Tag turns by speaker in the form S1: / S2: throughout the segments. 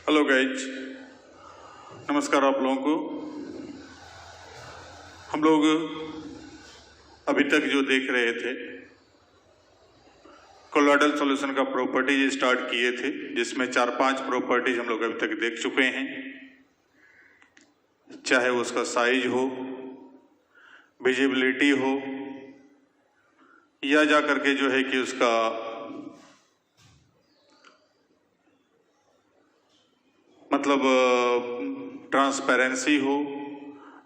S1: Hello guys, नमस्कार आप लोगों को। हम लोग अभी तक जो देख रहे थे कोलोइडल सॉल्यूशन का प्रॉपर्टीज स्टार्ट किए थे, जिसमें 4-5 प्रॉपर्टीज हम लोग अभी तक देख चुके हैं। चाहे वो उसका साइज हो, विजिबिलिटी हो, या जा करके जो है कि उसका मतलब ट्रांसपेरेंसी हो,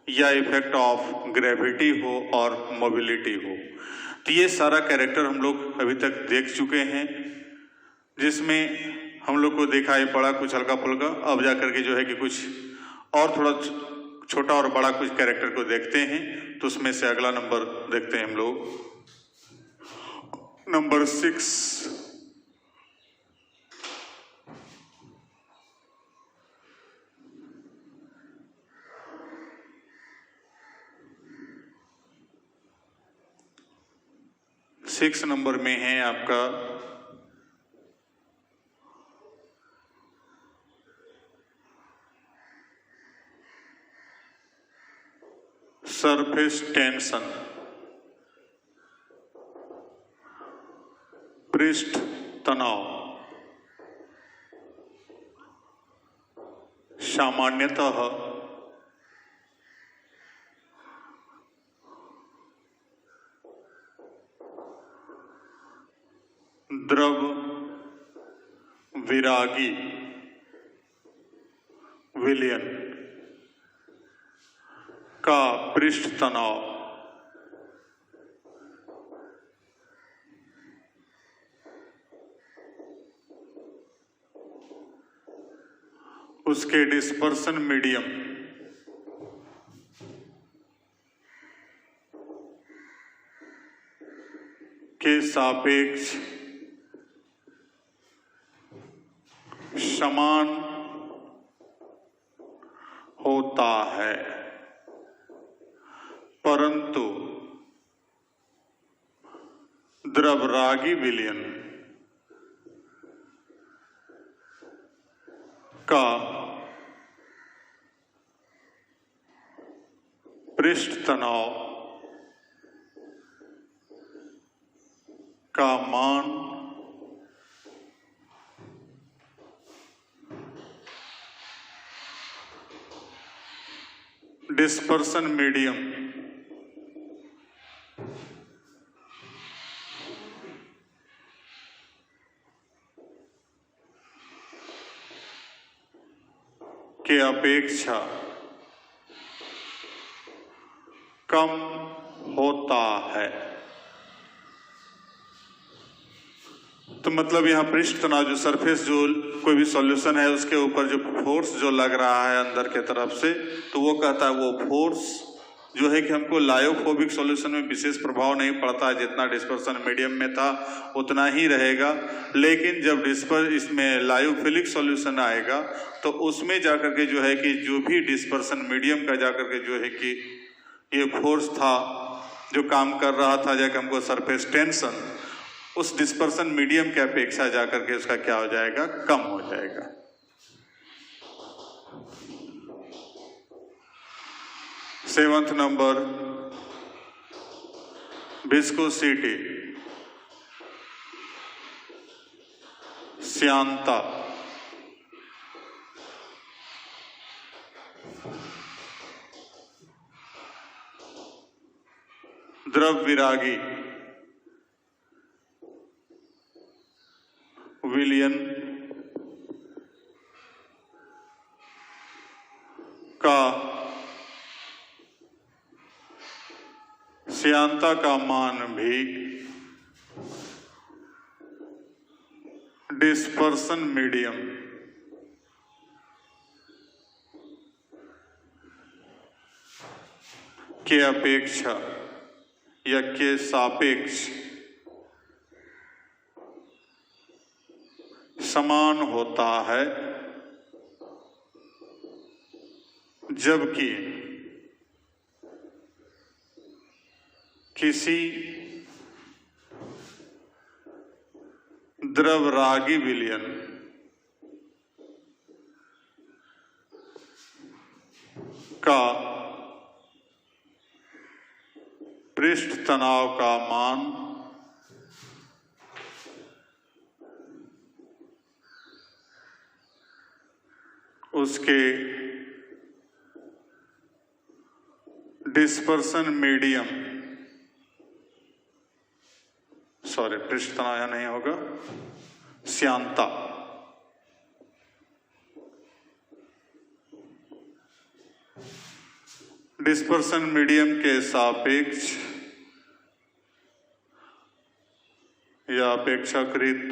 S1: या इफेक्ट ऑफ ग्रेविटी हो और मोबिलिटी हो। तो ये सारा कैरेक्टर हम लोग अभी तक देख चुके हैं, जिसमें हम लोग को देखा है बड़ा कुछ हल्का फुल्का। अब जा करके जो है कि कुछ और थोड़ा छोटा और बड़ा कुछ कैरेक्टर को देखते हैं। तो उसमें से अगला नंबर देखते हैं हम लोग, नंबर 6। सिक्स नंबर में है आपका सरफेस टेंशन, पृष्ठ तनाव। सामान्यतः द्रव विरागी विलयन का पृष्ठ तनाव उसके डिस्पर्सन मीडियम के सापेक्ष समान होता है, परंतु द्रवरागी विलयन का पृष्ठ तनाव का मान डिस्पर्सन मीडियम के अपेक्षा कम होता है। तो मतलब यहाँ पृष्ठ तनाव जो सरफेस जो कोई भी सॉल्यूशन है उसके ऊपर जो फोर्स जो लग रहा है अंदर के तरफ से, तो वो कहता है वो फोर्स जो है कि हमको लायोफोबिक सॉल्यूशन में विशेष प्रभाव नहीं पड़ता है, जितना डिस्पर्सन मीडियम में था उतना ही रहेगा। लेकिन जब इसमें लायोफिलिक सॉल्यूशन आएगा तो उसमें जाकर के जो है कि जो भी डिस्पर्सन मीडियम का जाकर के जो है कि ये फोर्स था जो काम कर रहा था, जाकर हमको सरफेस टेंशन उस डिस्पर्सन मीडियम के अपेक्षा जाकर के उसका क्या हो जाएगा, कम हो जाएगा। सेवंथ नंबर विस्कोसिटी, श्यानता। द्रव विरागी विलयन का श्यानता का मान भी डिस्पर्सन मीडियम के अपेक्षा या के सापेक्ष समान होता है, जबकि किसी द्रवरागी विलयन का पृष्ठ तनाव का मान उसके डिस्पर्सन मीडियम, सॉरी पृष्ठ तनाव यहां नहीं होगा, श्यानता डिस्पर्सन मीडियम के सापेक्ष या अपेक्षाकृत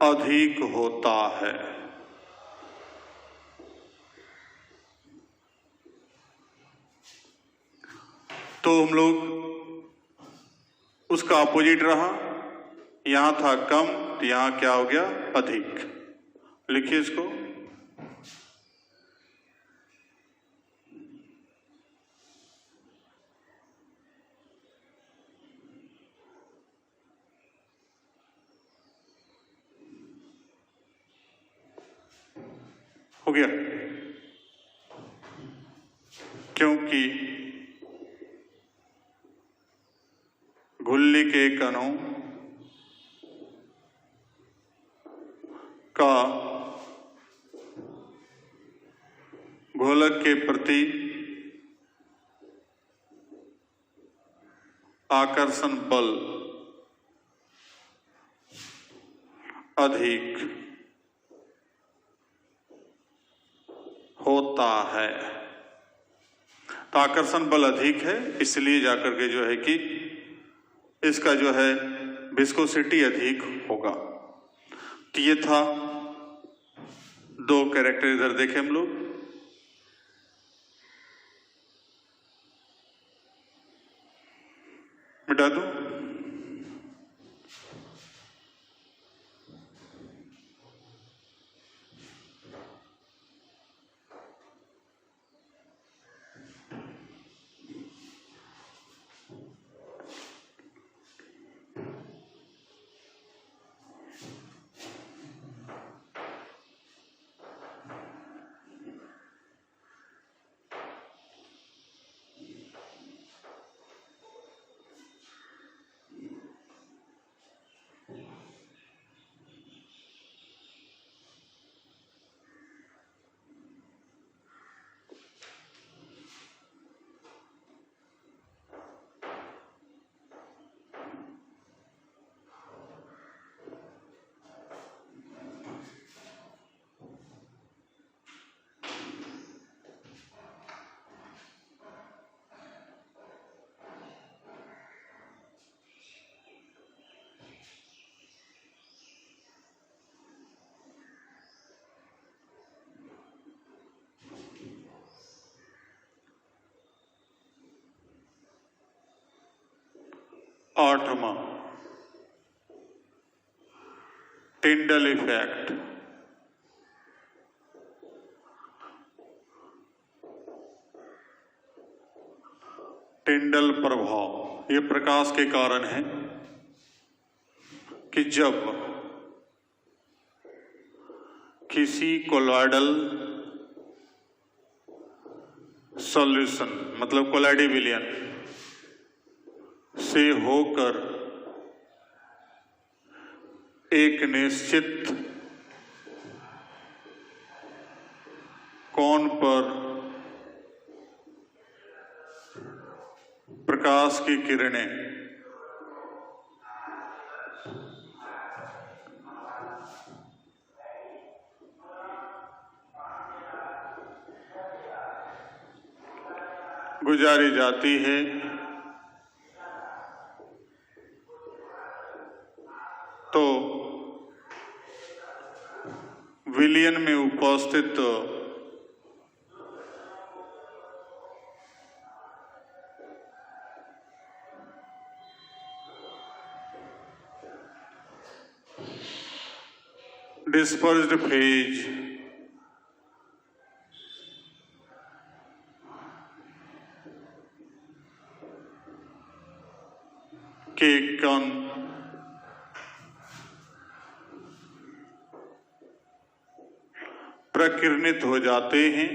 S1: अधिक होता है। तो हम लोग उसका अपोजिट रहा, यहां था कम तो यहां क्या हो गया, अधिक। लिखिए इसको, हो गया। क्योंकि घुल्ली के कणों का घोलक के प्रति आकर्षण बल अधिक होता है। तो आकर्षण बल अधिक है, इसलिए जाकर के जो है कि इसका जो है विस्कोसिटी अधिक होगा। तो ये था दो कैरेक्टर, इधर देखें हम लोग। मिटा दूं? आठवां, टिंडल इफेक्ट। टिंडल प्रभाव, ये प्रकाश के कारण है कि जब किसी कोलॉइडल सॉल्यूशन मतलब कोलाइडी विलयन से होकर एक निश्चित कोण पर प्रकाश की किरणें गुजारी जाती है, तो विलयन में उपस्थित डिस्पर्स्ड फेज के कण प्रकीर्णित हो जाते हैं,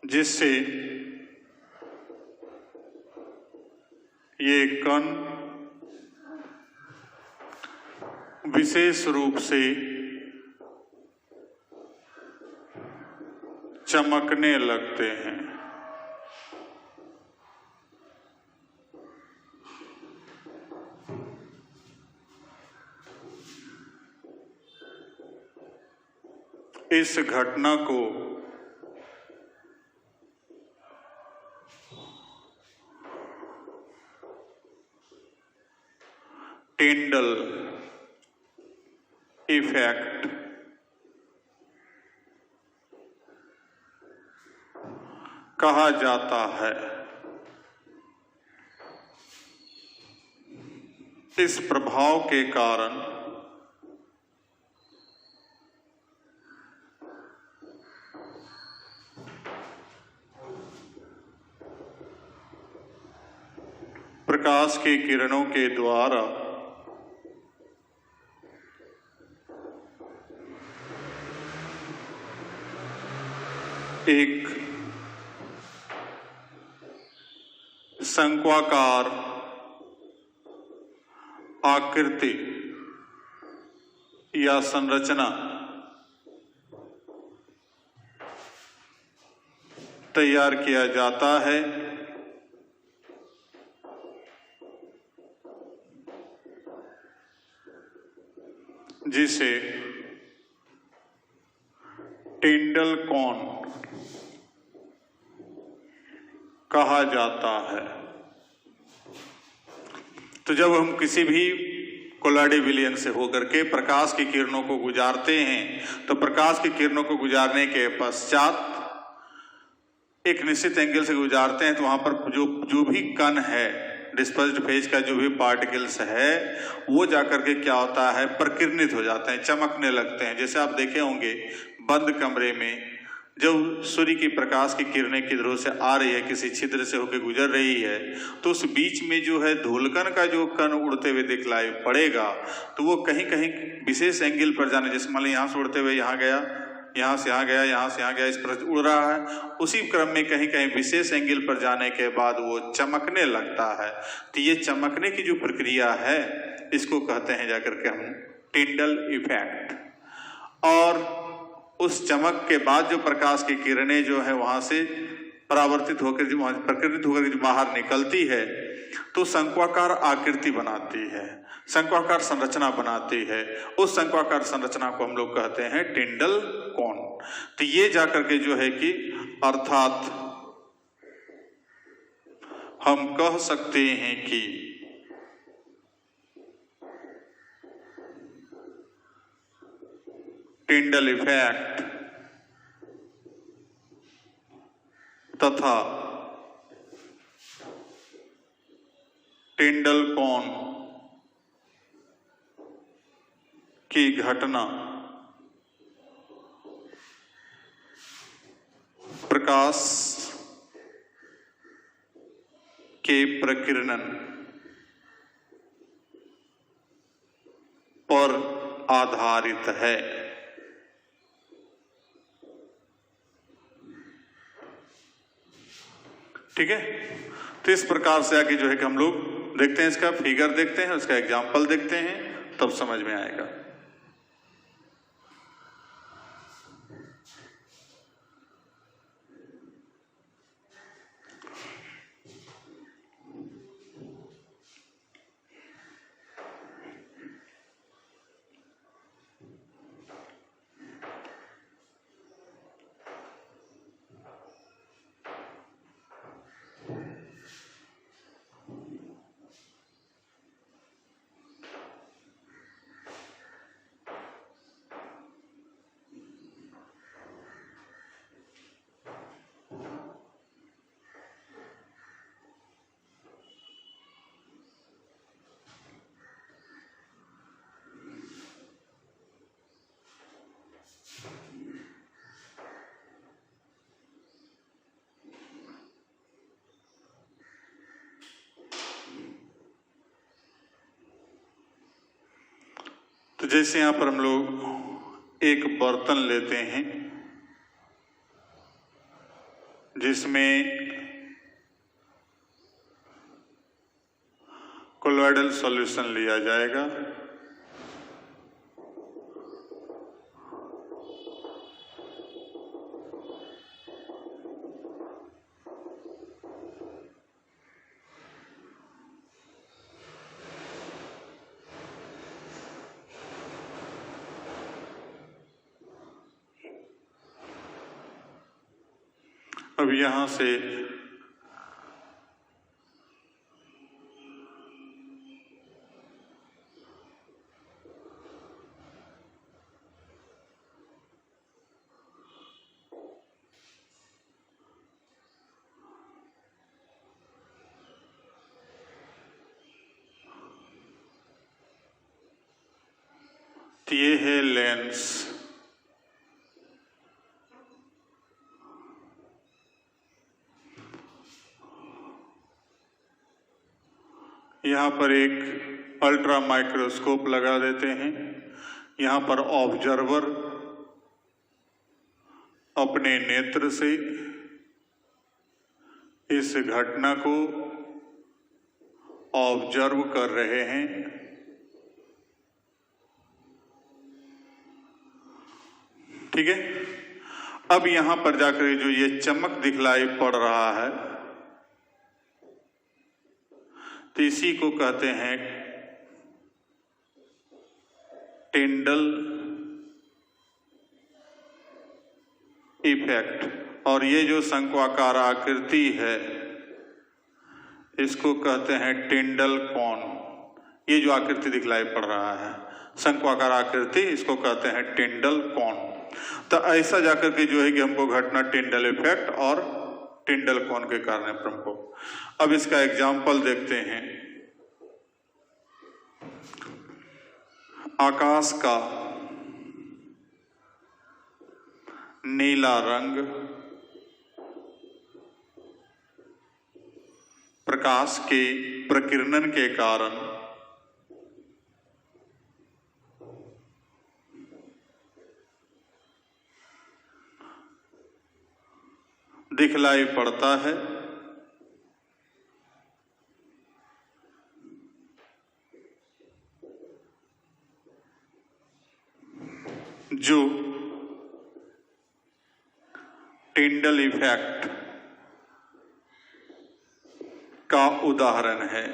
S1: जिससे ये कण विशेष रूप से चमकने लगते हैं। इस घटना को टिंडल इफेक्ट कहा जाता है। इस प्रभाव के कारण प्रकाश की किरणों के द्वारा एक शंक्वाकार आकृति या संरचना तैयार किया जाता है, जिसे टिंडल कोन कहा जाता है। तो जब हम किसी भी कोलाडी विलयन से होकर के प्रकाश की किरणों को गुजारते हैं, तो प्रकाश की किरणों को गुजारने के पश्चात एक निश्चित एंगल से गुजारते हैं, तो वहां पर जो भी कण है, डिस्पर्स्ड फेज का जो भी पार्टिकल्स है, वो जाकर के क्या होता है, प्रकीर्णित हो जाते हैं, चमकने लगते हैं। जैसे आप देखे होंगे बंद कमरे में जब सूर्य की प्रकाश की किरणें किधरों से आ रही है, किसी छिद्र से होकर गुजर रही है, तो उस बीच में जो है धूलकण का जो कण उड़ते हुए दिखलाई पड़ेगा, तो वो कहीं कहीं विशेष एंगल पर जाने, जैसे मान लीजिए यहाँ से उड़ते हुए यहाँ गया, यहाँ से यहाँ गया, यहाँ से यहाँ गया, इस पर उड़ रहा है, उसी क्रम में कहीं कहीं विशेष एंगल पर जाने के बाद वो चमकने लगता है। तो ये चमकने की जो प्रक्रिया है, इसको कहते हैं जाकर के हम टिंडल इफेक्ट। और उस चमक के बाद जो प्रकाश की किरणें जो है वहां से परावर्तित होकर जो प्रकीर्णित होकर जो बाहर निकलती है, तो शंक्वाकार आकृति बनाती है, शंक्वाकार संरचना बनाती है। उस शंक्वाकार संरचना को हम लोग कहते हैं टिंडल कोन। तो ये जाकर के जो है कि अर्थात हम कह सकते हैं कि टिंडल इफेक्ट तथा टिंडल कोन की घटना प्रकाश के प्रकीर्णन पर आधारित है। ठीक है, तो इस प्रकार से आके जो है कि हम लोग देखते हैं, इसका फिगर देखते हैं, उसका एग्जाम्पल देखते हैं, तब समझ में आएगा। तो जैसे यहाँ पर हम लोग एक बर्तन लेते हैं जिसमें कोलोइडल सॉल्यूशन लिया जाएगा। अब यहाँ से ये है लेंस। यहाँ पर एक अल्ट्रा माइक्रोस्कोप लगा देते हैं। यहाँ पर ऑब्जर्वर अपने नेत्र से इस घटना को ऑब्जर्व कर रहे हैं। ठीक है। अब यहाँ पर जाकर जो ये चमक दिखलाई पड़ रहा है तो इसी को कहते हैं टिंडल इफेक्ट। और ये जो शंक्वाकार आकृति है इसको कहते हैं टिंडल कोन। ये जो आकृति दिखलाई पड़ रहा है शंक्वाकार आकृति, इसको कहते हैं टिंडल कोन। तो ऐसा जाकर के जो है कि हमको घटना टिंडल इफेक्ट और टिंडल कोन के कारण प्रमुख। अब इसका एग्जाम्पल देखते हैं। आकाश का नीला रंग प्रकाश के प्रकीर्णन के कारण दिखलाई पड़ता है। जो टिंडल इफेक्ट का उदाहरण है।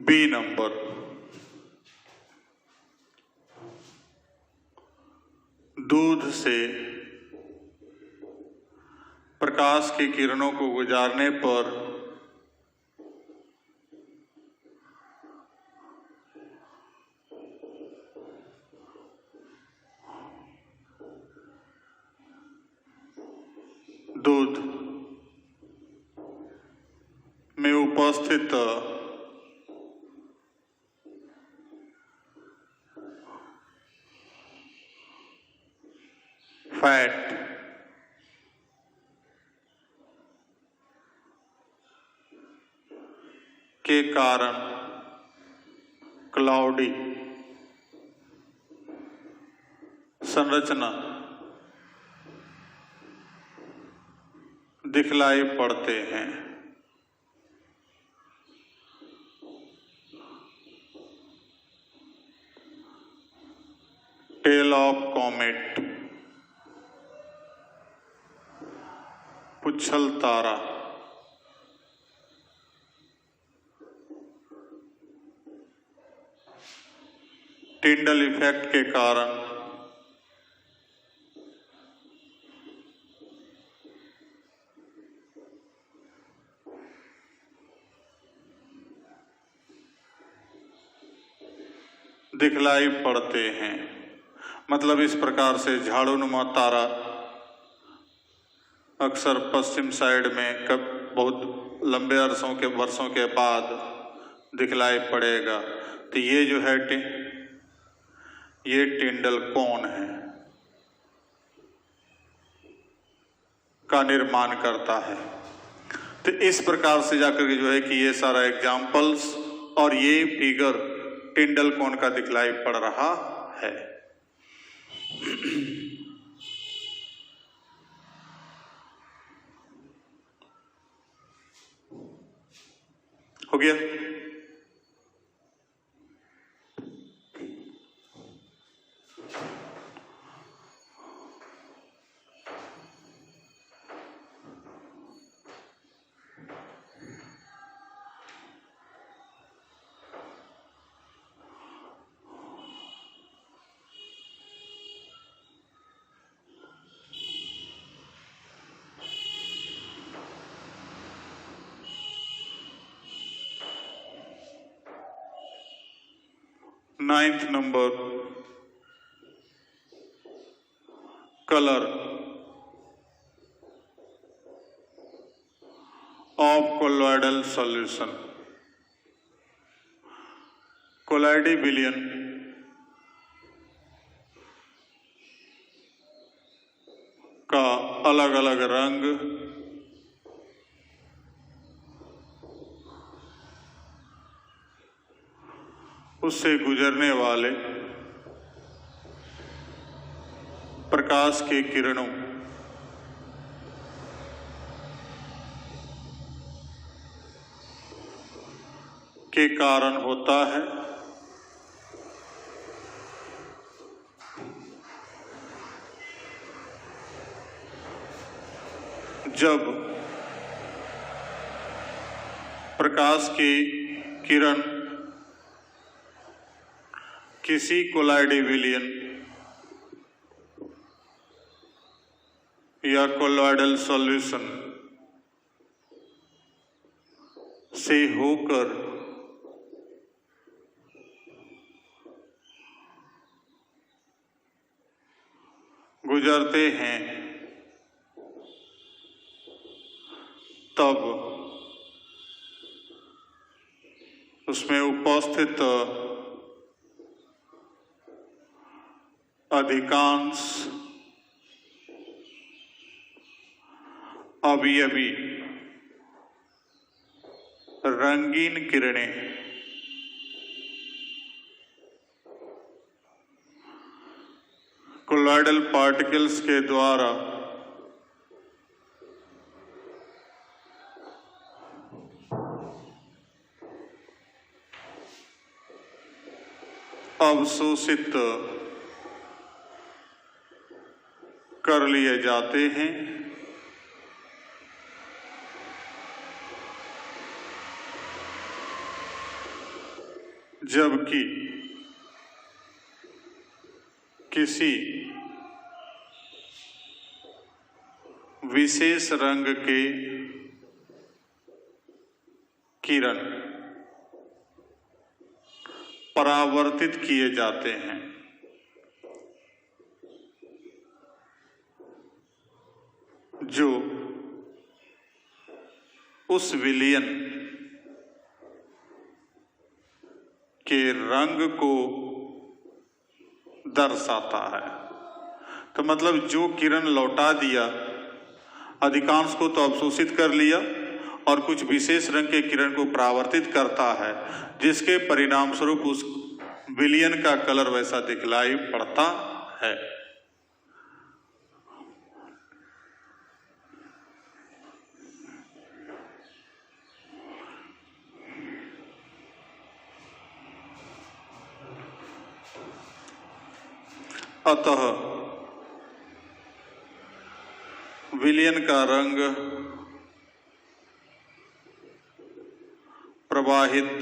S1: बी नंबर, दूध से प्रकाश की किरणों को गुजारने पर दूध में उपस्थित फैट के कारण क्लाउडी संरचना दिखलाई पड़ते हैं। टेल ऑफ कॉमेट, पुच्छल तारा, टिंडल इफेक्ट के कारण दिखलाई पड़ते हैं। मतलब इस प्रकार से झाड़ूनुमा तारा अक्सर पश्चिम साइड में बहुत लंबे वर्षों के बाद दिखलाई पड़ेगा। तो ये जो है ये टिंडल कोन है। का निर्माण करता है। तो इस प्रकार से जाकर के जो है कि ये सारा एग्जाम्पल्स और ये फिगर टिंडल कोण का दिखलाई पड़ रहा है। हो गया? Ninth number, colour of colloidal solution. कोलॉइडी विलयन का अलग अलग रंग उससे गुजरने वाले प्रकाश के किरणों के कारण होता है। जब प्रकाश की किरण किसी कोलॉइडी विलयन या कोलॉइडल सॉल्यूशन से होकर गुजरते हैं, तब उसमें उपस्थित अधिकांश अवयवी रंगीन किरणें कोलॉइडल पार्टिकल्स के द्वारा अवशोषित कर लिए जाते हैं, जबकि किसी विशेष रंग के किरण परावर्तित किए जाते हैं। जो उस विलयन के रंग को दर्शाता है। तो मतलब जो किरण लौटा दिया, अधिकांश को तो अवशोषित कर लिया और कुछ विशेष रंग के किरण को परावर्तित करता है, जिसके परिणाम स्वरूप उस विलयन का कलर वैसा दिखलाई पड़ता है। अतः विलयन का रंग प्रवाहित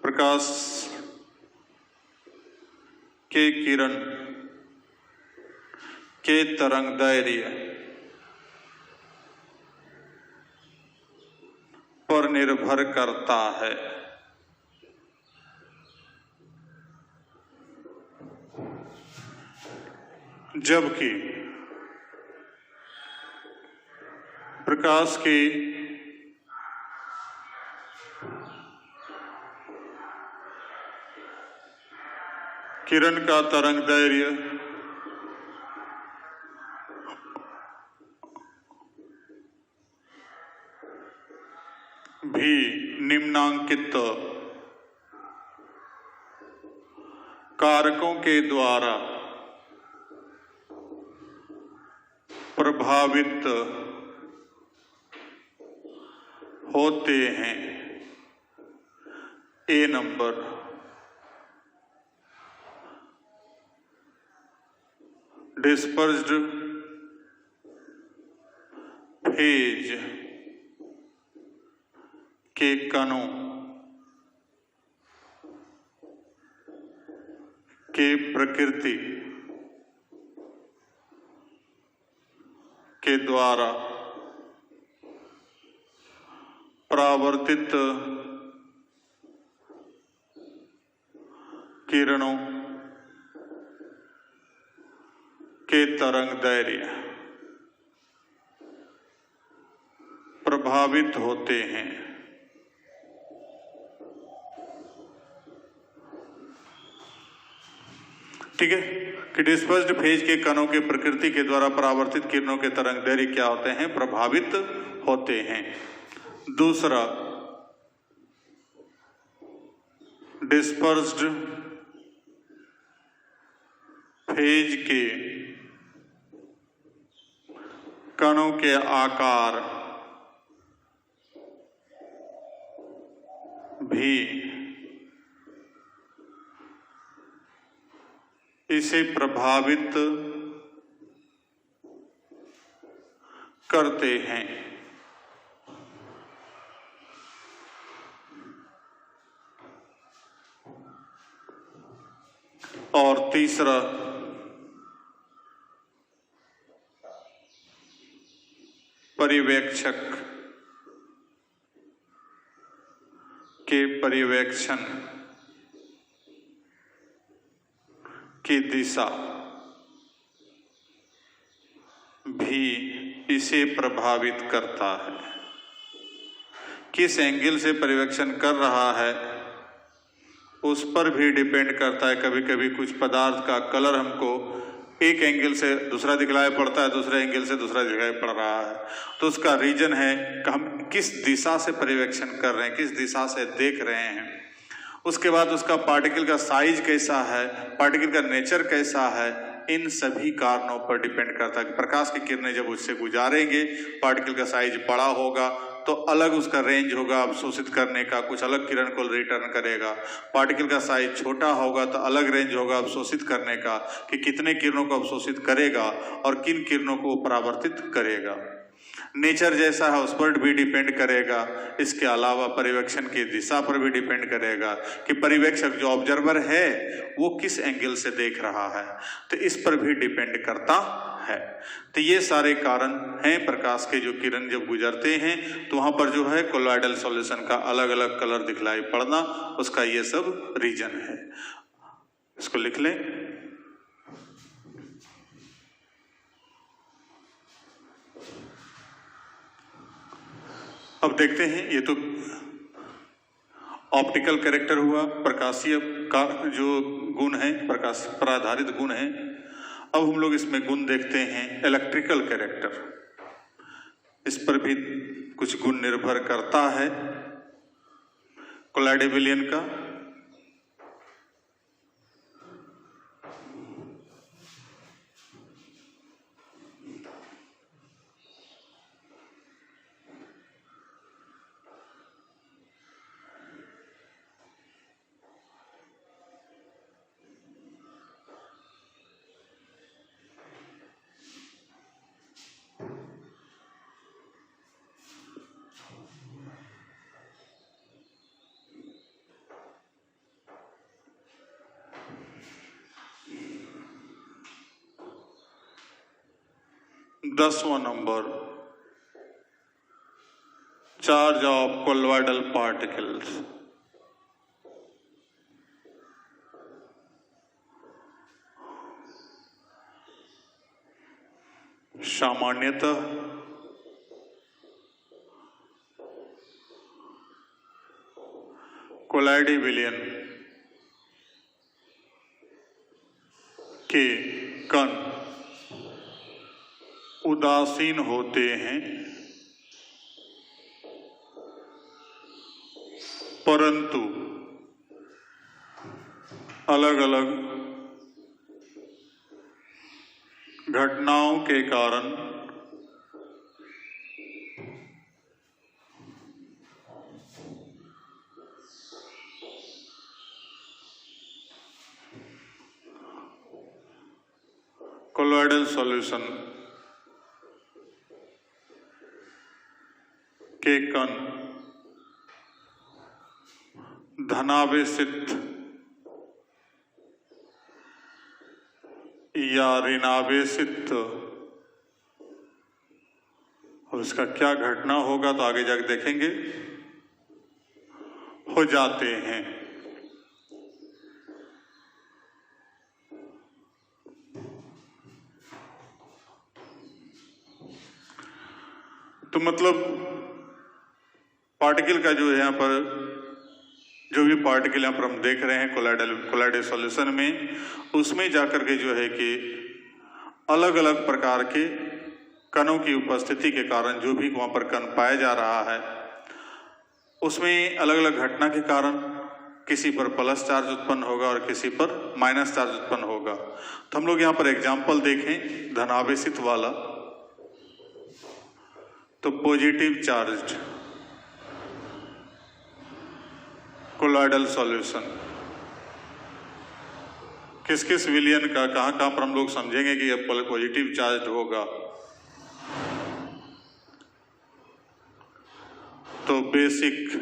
S1: प्रकाश के किरण के तरंगदैर्घ्य पर निर्भर करता है। जबकि प्रकाश की किरण का तरंगदैर्घ्य कारकों के द्वारा प्रभावित होते हैं। ए नंबर, डिस्पर्स्ड फेज के कणों के प्रकृति के द्वारा परावर्तित किरणों के तरंगदैर्घ्य प्रभावित होते हैं। ठीक है कि डिस्पर्स्ड फेज के कणों के प्रकृति के द्वारा परावर्तित किरणों के तरंगदैर्घ्य क्या होते हैं? प्रभावित होते हैं। दूसरा, डिस्पर्स्ड फेज के कणों के आकार भी इसे प्रभावित करते हैं। और तीसरा, पर्यवेक्षक के पर्यवेक्षण की दिशा भी इसे प्रभावित करता है। किस एंगल से पर्यवेक्षण कर रहा है उस पर भी डिपेंड करता है। कभी कभी कुछ पदार्थ का कलर हमको एक एंगल से दूसरा दिखलाई पड़ता है, दूसरे एंगल से दूसरा दिखलाई पड़ रहा है, तो उसका रीजन है कि हम किस दिशा से पर्यवेक्षण कर रहे हैं, किस दिशा से देख रहे हैं। उसके बाद उसका पार्टिकल का साइज कैसा है, पार्टिकल का नेचर कैसा है, इन सभी कारणों पर डिपेंड करता है। प्रकाश की किरणें जब उससे गुजारेंगे, पार्टिकल का साइज बड़ा होगा तो अलग उसका रेंज होगा अवशोषित करने का, कुछ अलग किरण को रिटर्न करेगा। पार्टिकल का साइज छोटा होगा तो अलग रेंज होगा अवशोषित करने का, कि कितने किरणों को अवशोषित करेगा और किन किरणों को परावर्तित करेगा। नेचर जैसा है उस पर भी डिपेंड करेगा। इसके अलावा पर्यवेक्षण की दिशा पर भी डिपेंड करेगा कि पर्यवेक्षक जो ऑब्जर्वर है वो किस एंगल से देख रहा है, तो इस पर भी डिपेंड करता है। तो ये सारे कारण हैं। प्रकाश के जो किरण जब गुजरते हैं तो वहां पर जो है कोलॉइडल सॉल्यूशन का अलग अलग कलर दिखलाई पड़ना, उसका ये सब रीजन है। इसको लिख लें। अब देखते हैं, ये तो ऑप्टिकल कैरेक्टर हुआ, प्रकाशीय का जो गुण है, प्रकाश पर आधारित गुण है। अब हम लोग इसमें गुण देखते हैं इलेक्ट्रिकल कैरेक्टर। इस पर भी कुछ गुण निर्भर करता है कोलॉइडल विलयन का। दसवां number, charge of colloidal particles. सामान्यतः कोलॉइडल विलयन के कण उदासीन होते हैं, परंतु अलग अलग घटनाओं के कारण कोलॉइडल सॉल्यूशन के कण धनावेशित या ऋणावेशित, और इसका क्या घटना होगा तो आगे जाकर देखेंगे, हो जाते हैं। तो मतलब पार्टिकल का जो है यहाँ पर जो भी पार्टिकल यहाँ पर हम देख रहे हैं कोलॉइडल सॉल्यूशन में, उसमें जाकर के जो है कि अलग अलग प्रकार के कणों की उपस्थिति के कारण जो भी वहाँ पर कण पाया जा रहा है, उसमें अलग अलग घटना के कारण किसी पर प्लस चार्ज उत्पन्न होगा और किसी पर माइनस चार्ज उत्पन्न होगा। तो हम लोग यहाँ पर एग्जाम्पल देखें धनावेशित वाला, तो पॉजिटिव चार्ज कोलॉइडल सॉल्यूशन किस किस विलयन का कहाँ पर हम लोग समझेंगे कि यह पॉजिटिव चार्ज होगा। तो basic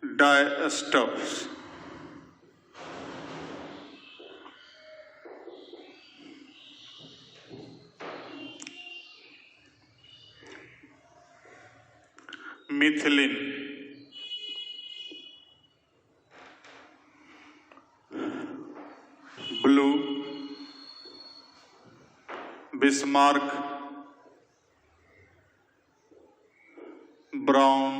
S1: dyestuffs, methylene, blue, Bismarck, brown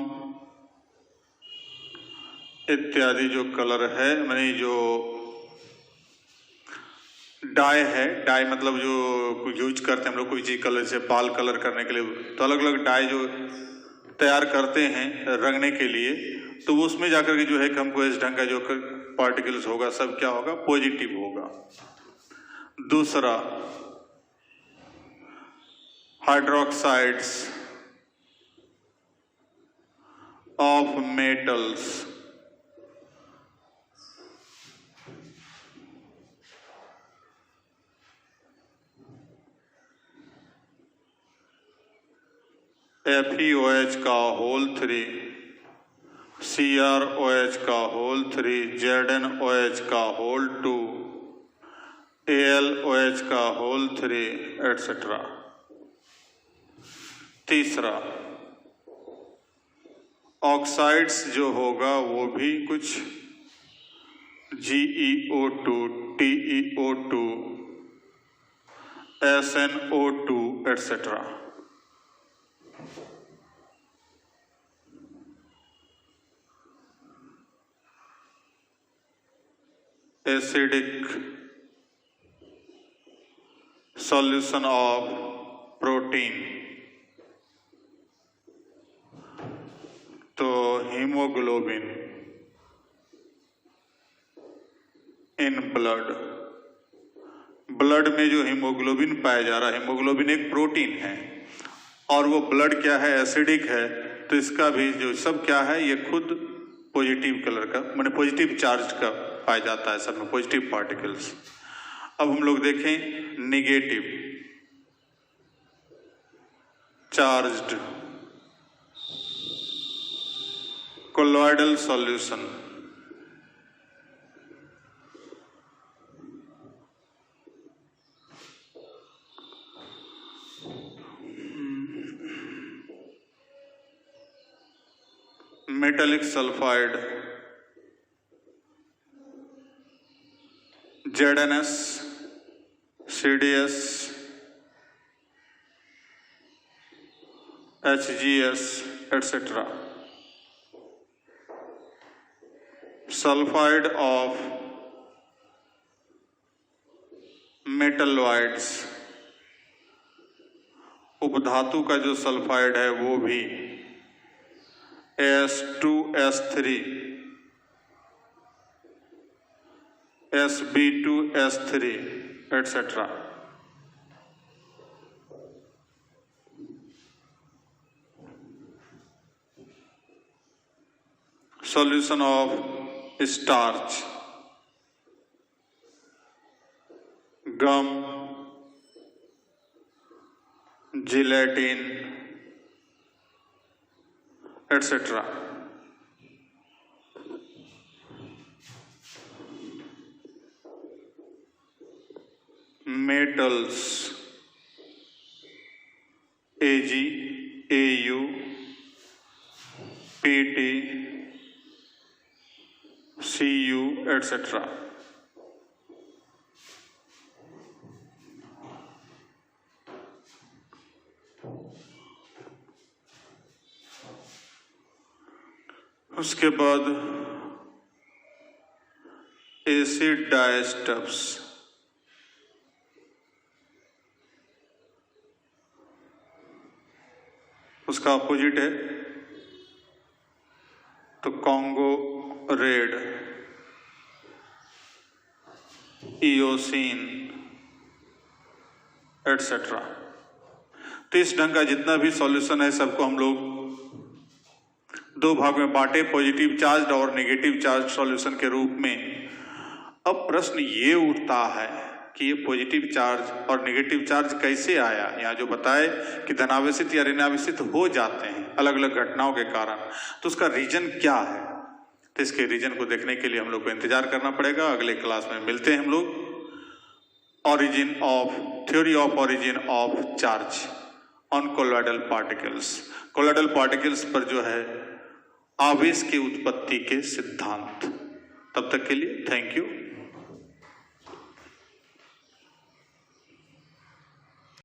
S1: इत्यादि जो कलर है, माने जो डाई है, डाई मतलब जो यूज करते हैं हम लोग कोई चीज कलर, से बाल कलर करने के लिए, तो अलग अलग डाई जो तैयार करते हैं रंगने के लिए, तो वो उसमें जाकर के जो है कि हमको इस ढंग का जो पार्टिकल्स होगा सब क्या होगा, पॉजिटिव होगा। दूसरा हाइड्रोक्साइड्स ऑफ मेटल्स, FeOH का होल 3, CrOH का होल 3, ZnOH का होल 2, AlOH का होल 3 एटसेट्रा। तीसरा ऑक्साइड्स जो होगा वो भी कुछ GeO2, TeO2, SnO2 etcetera. Acidic solution of protein, तो हीमोग्लोबिन इन ब्लड, ब्लड में जो हीमोग्लोबिन पाया जा रहा है, हीमोग्लोबिन एक प्रोटीन है और वो ब्लड क्या है, एसिडिक है, तो इसका भी जो सब क्या है, ये खुद पॉजिटिव कलर का, माने पॉजिटिव चार्ज का पाया जाता है सब में, पॉजिटिव पार्टिकल्स। अब हम लोग देखें negative charged colloidal solution, metallic sulphide ZnS, CDS, HGS etc. Sulfide of metalloids, उपधातु का जो सल्फाइड है वो भी S2S3 Sb2 S3 etc. Solution of starch, gum, gelatin etc. Metals, Ag, Au, Pt, Cu etc. उसके बाद एसिड डाइस्टर्ब्स, उसका opposite है तो कॉन्गो रेड, इयोसिन एटसेट्रा। तो इस ढंग का जितना भी सॉल्यूशन है सबको हम लोग दो भाग में बांटे, पॉजिटिव चार्ज और नेगेटिव चार्ज सॉल्यूशन के रूप में। अब प्रश्न ये उठता है कि ये पॉजिटिव चार्ज और नेगेटिव चार्ज कैसे आया। यहाँ जो बताए कि धनावेशित या ऋणावेशित हो जाते हैं अलग अलग घटनाओं के कारण, तो उसका रीजन क्या है। तो इसके रीजन को देखने के लिए हम लोग को इंतजार करना पड़ेगा। अगले क्लास में मिलते हैं हम लोग। Origin of theory of origin of charge on colloidal particles, colloidal particles पर जो है आवेश की उत्पत्ति के सिद्धांत। तब तक के लिए थैंक यू।